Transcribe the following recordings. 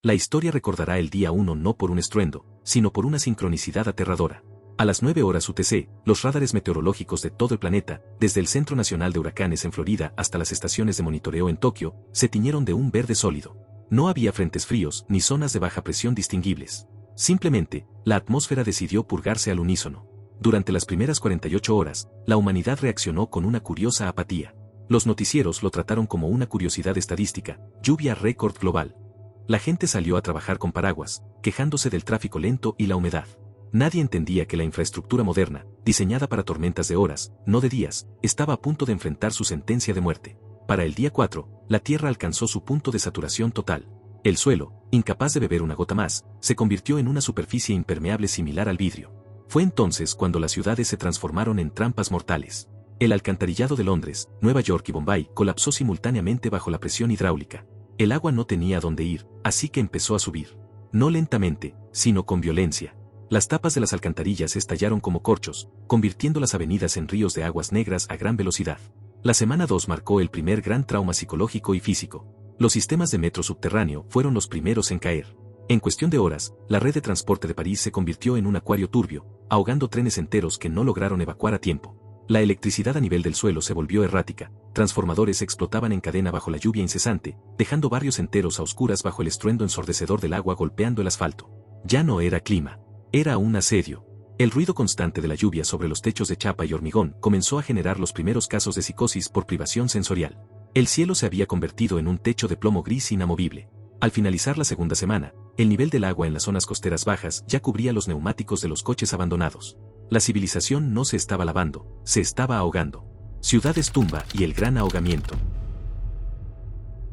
La historia recordará el día 1 no por un estruendo, sino por una sincronicidad aterradora. A las 9 horas UTC, los radares meteorológicos de todo el planeta, desde el Centro Nacional de Huracanes en Florida hasta las estaciones de monitoreo en Tokio, se tiñeron de un verde sólido. No había frentes fríos ni zonas de baja presión distinguibles. Simplemente, la atmósfera decidió purgarse al unísono. Durante las primeras 48 horas, la humanidad reaccionó con una curiosa apatía. Los noticieros lo trataron como una curiosidad estadística, lluvia récord global. La gente salió a trabajar con paraguas, quejándose del tráfico lento y la humedad. Nadie entendía que la infraestructura moderna, diseñada para tormentas de horas, no de días, estaba a punto de enfrentar su sentencia de muerte. Para el día 4, la Tierra alcanzó su punto de saturación total. El suelo, incapaz de beber una gota más, se convirtió en una superficie impermeable similar al vidrio. Fue entonces cuando las ciudades se transformaron en trampas mortales. El alcantarillado de Londres, Nueva York y Bombay colapsó simultáneamente bajo la presión hidráulica. El agua no tenía a dónde ir, así que empezó a subir. No lentamente, sino con violencia. Las tapas de las alcantarillas estallaron como corchos, convirtiendo las avenidas en ríos de aguas negras a gran velocidad. La semana 2 marcó el primer gran trauma psicológico y físico. Los sistemas de metro subterráneo fueron los primeros en caer. En cuestión de horas, la red de transporte de París se convirtió en un acuario turbio, ahogando trenes enteros que no lograron evacuar a tiempo. La electricidad a nivel del suelo se volvió errática, transformadores explotaban en cadena bajo la lluvia incesante, dejando barrios enteros a oscuras bajo el estruendo ensordecedor del agua golpeando el asfalto. Ya no era clima. Era un asedio. El ruido constante de la lluvia sobre los techos de chapa y hormigón comenzó a generar los primeros casos de psicosis por privación sensorial. El cielo se había convertido en un techo de plomo gris inamovible. Al finalizar la segunda semana, el nivel del agua en las zonas costeras bajas ya cubría los neumáticos de los coches abandonados. La civilización no se estaba lavando, se estaba ahogando. Ciudades tumba y el gran ahogamiento.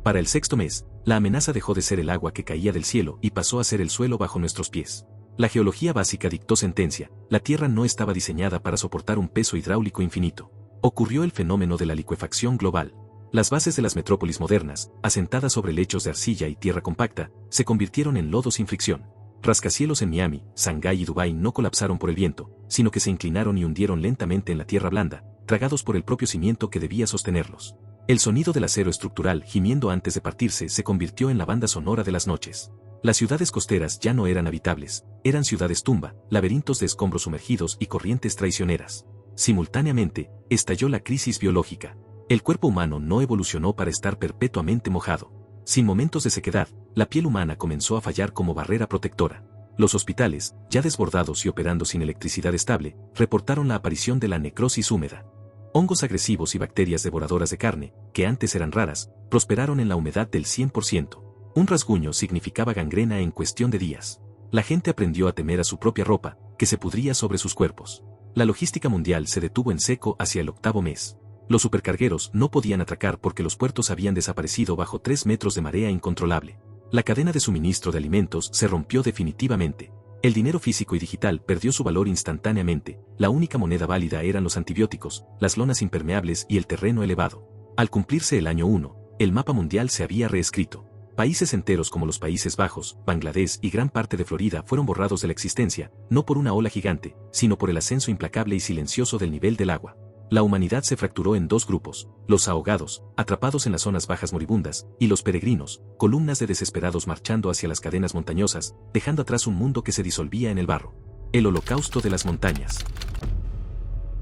Para el sexto mes, la amenaza dejó de ser el agua que caía del cielo y pasó a ser el suelo bajo nuestros pies. La geología básica dictó sentencia, la Tierra no estaba diseñada para soportar un peso hidráulico infinito. Ocurrió el fenómeno de la licuefacción global. Las bases de las metrópolis modernas, asentadas sobre lechos de arcilla y tierra compacta, se convirtieron en lodo sin fricción. Rascacielos en Miami, Shanghái y Dubái no colapsaron por el viento, sino que se inclinaron y hundieron lentamente en la tierra blanda, tragados por el propio cimiento que debía sostenerlos. El sonido del acero estructural gimiendo antes de partirse se convirtió en la banda sonora de las noches. Las ciudades costeras ya no eran habitables, eran ciudades tumba, laberintos de escombros sumergidos y corrientes traicioneras. Simultáneamente, estalló la crisis biológica. El cuerpo humano no evolucionó para estar perpetuamente mojado. Sin momentos de sequedad, la piel humana comenzó a fallar como barrera protectora. Los hospitales, ya desbordados y operando sin electricidad estable, reportaron la aparición de la necrosis húmeda. Hongos agresivos y bacterias devoradoras de carne, que antes eran raras, prosperaron en la humedad del 100%. Un rasguño significaba gangrena en cuestión de días. La gente aprendió a temer a su propia ropa, que se pudría sobre sus cuerpos. La logística mundial se detuvo en seco hacia el 8º mes. Los supercargueros no podían atracar porque los puertos habían desaparecido bajo 3 metros de marea incontrolable. La cadena de suministro de alimentos se rompió definitivamente. El dinero físico y digital perdió su valor instantáneamente. La única moneda válida eran los antibióticos, las lonas impermeables y el terreno elevado. Al cumplirse el año 1, el mapa mundial se había reescrito. Países enteros como los Países Bajos, Bangladesh y gran parte de Florida fueron borrados de la existencia, no por una ola gigante, sino por el ascenso implacable y silencioso del nivel del agua. La humanidad se fracturó en 2 grupos, los ahogados, atrapados en las zonas bajas moribundas, y los peregrinos, columnas de desesperados marchando hacia las cadenas montañosas, dejando atrás un mundo que se disolvía en el barro. El holocausto de las montañas.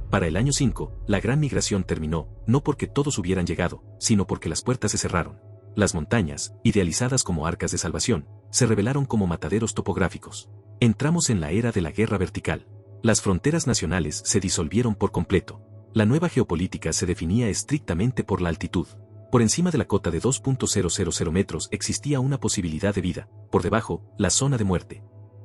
Para el año 5, la gran migración terminó, no porque todos hubieran llegado, sino porque las puertas se cerraron. Las montañas, idealizadas como arcas de salvación, se revelaron como mataderos topográficos. Entramos en la era de la guerra vertical. Las fronteras nacionales se disolvieron por completo. La nueva geopolítica se definía estrictamente por la altitud. Por encima de la cota de 2.000 metros existía una posibilidad de vida, por debajo, la zona de muerte.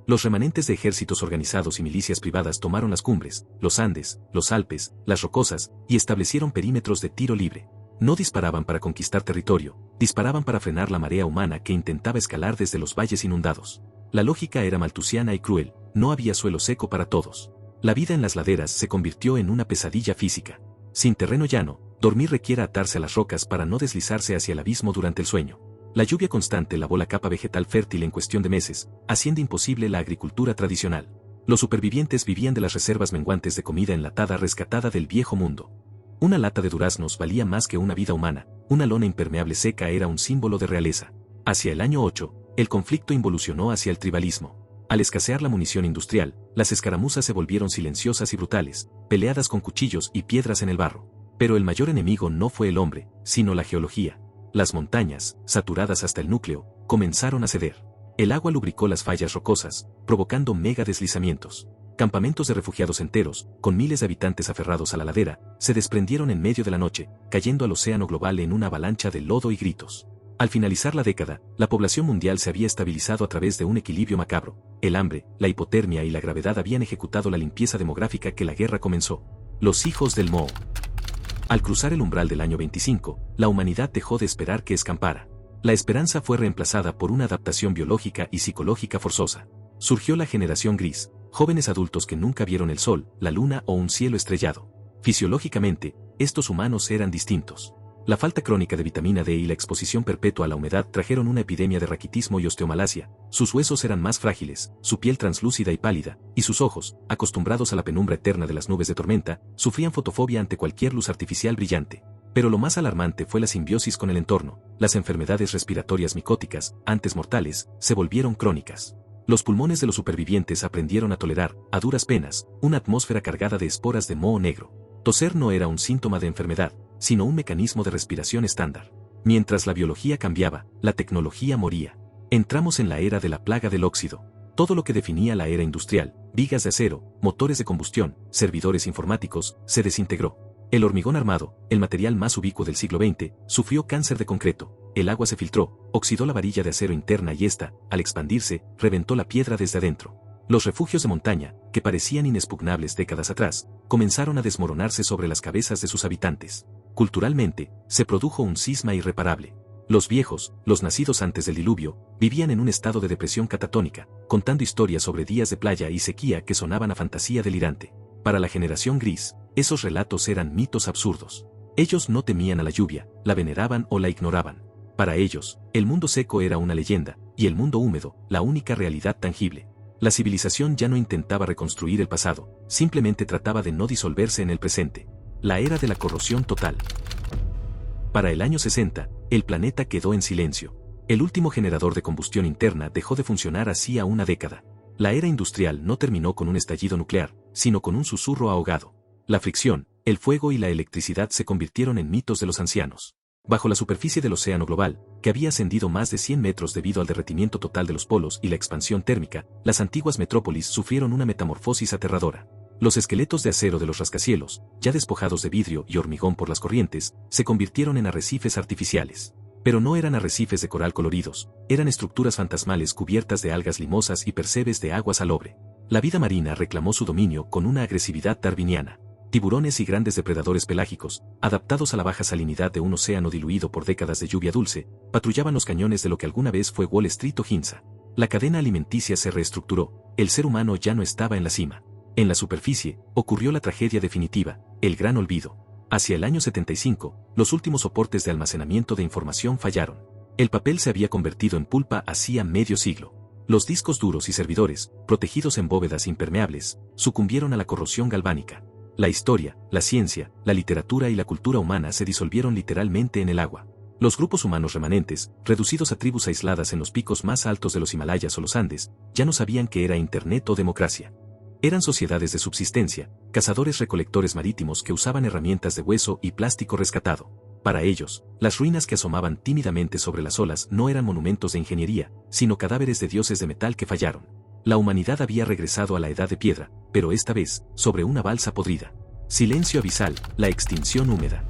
Los remanentes de ejércitos organizados y milicias privadas tomaron las cumbres, los Andes, los Alpes, las Rocosas, y establecieron perímetros de tiro libre. No disparaban para conquistar territorio, disparaban para frenar la marea humana que intentaba escalar desde los valles inundados. La lógica era maltusiana y cruel, no había suelo seco para todos. La vida en las laderas se convirtió en una pesadilla física. Sin terreno llano, dormir requiere atarse a las rocas para no deslizarse hacia el abismo durante el sueño. La lluvia constante lavó la capa vegetal fértil en cuestión de meses, haciendo imposible la agricultura tradicional. Los supervivientes vivían de las reservas menguantes de comida enlatada rescatada del viejo mundo. Una lata de duraznos valía más que una vida humana, una lona impermeable seca era un símbolo de realeza. Hacia el año 8, el conflicto involucionó hacia el tribalismo. Al escasear la munición industrial, las escaramuzas se volvieron silenciosas y brutales, peleadas con cuchillos y piedras en el barro. Pero el mayor enemigo no fue el hombre, sino la geología. Las montañas, saturadas hasta el núcleo, comenzaron a ceder. El agua lubricó las fallas rocosas, provocando mega deslizamientos. Campamentos de refugiados enteros, con miles de habitantes aferrados a la ladera, se desprendieron en medio de la noche, cayendo al océano global en una avalancha de lodo y gritos. Al finalizar la década, la población mundial se había estabilizado a través de un equilibrio macabro. El hambre, la hipotermia y la gravedad habían ejecutado la limpieza demográfica que la guerra comenzó. Los hijos del Moho. Al cruzar el umbral del año 25, la humanidad dejó de esperar que escampara. La esperanza fue reemplazada por una adaptación biológica y psicológica forzosa. Surgió la generación gris, jóvenes adultos que nunca vieron el sol, la luna o un cielo estrellado. Fisiológicamente, estos humanos eran distintos. La falta crónica de vitamina D y la exposición perpetua a la humedad trajeron una epidemia de raquitismo y osteomalacia. Sus huesos eran más frágiles, su piel translúcida y pálida, y sus ojos, acostumbrados a la penumbra eterna de las nubes de tormenta, sufrían fotofobia ante cualquier luz artificial brillante. Pero lo más alarmante fue la simbiosis con el entorno. Las enfermedades respiratorias micóticas, antes mortales, se volvieron crónicas. Los pulmones de los supervivientes aprendieron a tolerar, a duras penas, una atmósfera cargada de esporas de moho negro. Toser no era un síntoma de enfermedad, sino un mecanismo de respiración estándar. Mientras la biología cambiaba, la tecnología moría. Entramos en la era de la plaga del óxido. Todo lo que definía la era industrial, vigas de acero, motores de combustión, servidores informáticos, se desintegró. El hormigón armado, el material más ubicuo del siglo XX, sufrió cáncer de concreto. El agua se filtró, oxidó la varilla de acero interna y esta, al expandirse, reventó la piedra desde adentro. Los refugios de montaña, que parecían inexpugnables décadas atrás, comenzaron a desmoronarse sobre las cabezas de sus habitantes. Culturalmente, se produjo un cisma irreparable. Los viejos, los nacidos antes del diluvio, vivían en un estado de depresión catatónica, contando historias sobre días de playa y sequía que sonaban a fantasía delirante. Para la generación gris, esos relatos eran mitos absurdos. Ellos no temían a la lluvia, la veneraban o la ignoraban. Para ellos, el mundo seco era una leyenda, y el mundo húmedo, la única realidad tangible. La civilización ya no intentaba reconstruir el pasado, simplemente trataba de no disolverse en el presente. La era de la corrosión total. Para el año 60, el planeta quedó en silencio. El último generador de combustión interna dejó de funcionar hacía una década. La era industrial no terminó con un estallido nuclear, sino con un susurro ahogado. La fricción, el fuego y la electricidad se convirtieron en mitos de los ancianos. Bajo la superficie del océano global, que había ascendido más de 100 metros debido al derretimiento total de los polos y la expansión térmica, las antiguas metrópolis sufrieron una metamorfosis aterradora. Los esqueletos de acero de los rascacielos, ya despojados de vidrio y hormigón por las corrientes, se convirtieron en arrecifes artificiales. Pero no eran arrecifes de coral coloridos, eran estructuras fantasmales cubiertas de algas limosas y percebes de agua salobre. La vida marina reclamó su dominio con una agresividad darwiniana. Tiburones y grandes depredadores pelágicos, adaptados a la baja salinidad de un océano diluido por décadas de lluvia dulce, patrullaban los cañones de lo que alguna vez fue Wall Street o Ginza. La cadena alimenticia se reestructuró, el ser humano ya no estaba en la cima. En la superficie, ocurrió la tragedia definitiva, el gran olvido. Hacia el año 75, los últimos soportes de almacenamiento de información fallaron. El papel se había convertido en pulpa hacía medio siglo. Los discos duros y servidores, protegidos en bóvedas impermeables, sucumbieron a la corrosión galvánica. La historia, la ciencia, la literatura y la cultura humana se disolvieron literalmente en el agua. Los grupos humanos remanentes, reducidos a tribus aisladas en los picos más altos de los Himalayas o los Andes, ya no sabían qué era Internet o democracia. Eran sociedades de subsistencia, cazadores-recolectores marítimos que usaban herramientas de hueso y plástico rescatado. Para ellos, las ruinas que asomaban tímidamente sobre las olas no eran monumentos de ingeniería, sino cadáveres de dioses de metal que fallaron. La humanidad había regresado a la edad de piedra, pero esta vez, sobre una balsa podrida. Silencio abisal, la extinción húmeda.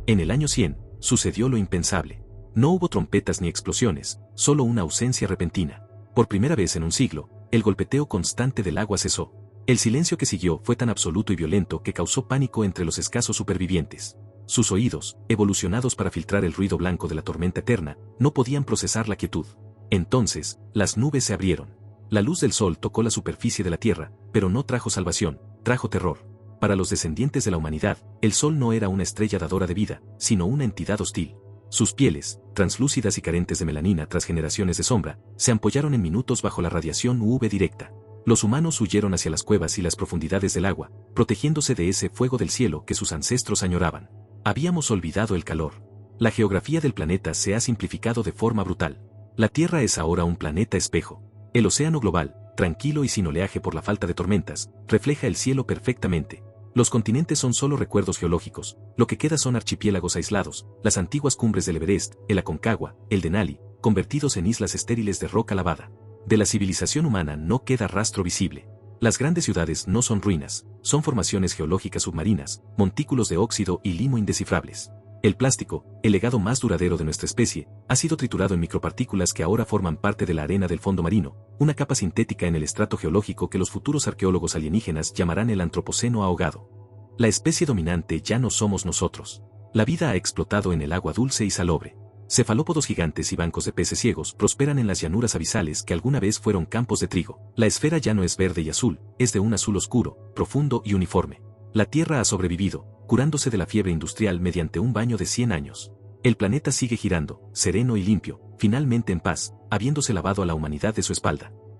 En el año 100, sucedió lo impensable. No hubo trompetas ni explosiones, solo una ausencia repentina. Por primera vez en un siglo, el golpeteo constante del agua cesó. El silencio que siguió fue tan absoluto y violento que causó pánico entre los escasos supervivientes. Sus oídos, evolucionados para filtrar el ruido blanco de la tormenta eterna, no podían procesar la quietud. Entonces, las nubes se abrieron. La luz del sol tocó la superficie de la tierra, pero no trajo salvación, trajo terror. Para los descendientes de la humanidad, el sol no era una estrella dadora de vida, sino una entidad hostil. Sus pieles, translúcidas y carentes de melanina tras generaciones de sombra, se ampollaron en minutos bajo la radiación UV directa. Los humanos huyeron hacia las cuevas y las profundidades del agua, protegiéndose de ese fuego del cielo que sus ancestros añoraban. Habíamos olvidado el calor. La geografía del planeta se ha simplificado de forma brutal. La Tierra es ahora un planeta espejo. El océano global, tranquilo y sin oleaje por la falta de tormentas, refleja el cielo perfectamente. Los continentes son solo recuerdos geológicos, lo que queda son archipiélagos aislados, las antiguas cumbres del Everest, el Aconcagua, el Denali, convertidos en islas estériles de roca lavada. De la civilización humana no queda rastro visible. Las grandes ciudades no son ruinas, son formaciones geológicas submarinas, montículos de óxido y limo indescifrables. El plástico, el legado más duradero de nuestra especie, ha sido triturado en micropartículas que ahora forman parte de la arena del fondo marino, una capa sintética en el estrato geológico que los futuros arqueólogos alienígenas llamarán el antropoceno ahogado. La especie dominante ya no somos nosotros. La vida ha explotado en el agua dulce y salobre. Cefalópodos gigantes y bancos de peces ciegos prosperan en las llanuras abisales que alguna vez fueron campos de trigo. La esfera ya no es verde y azul, es de un azul oscuro, profundo y uniforme. La Tierra ha sobrevivido, curándose de la fiebre industrial mediante un baño de 100 años. El planeta sigue girando, sereno y limpio, finalmente en paz, habiéndose lavado a la humanidad de su espalda.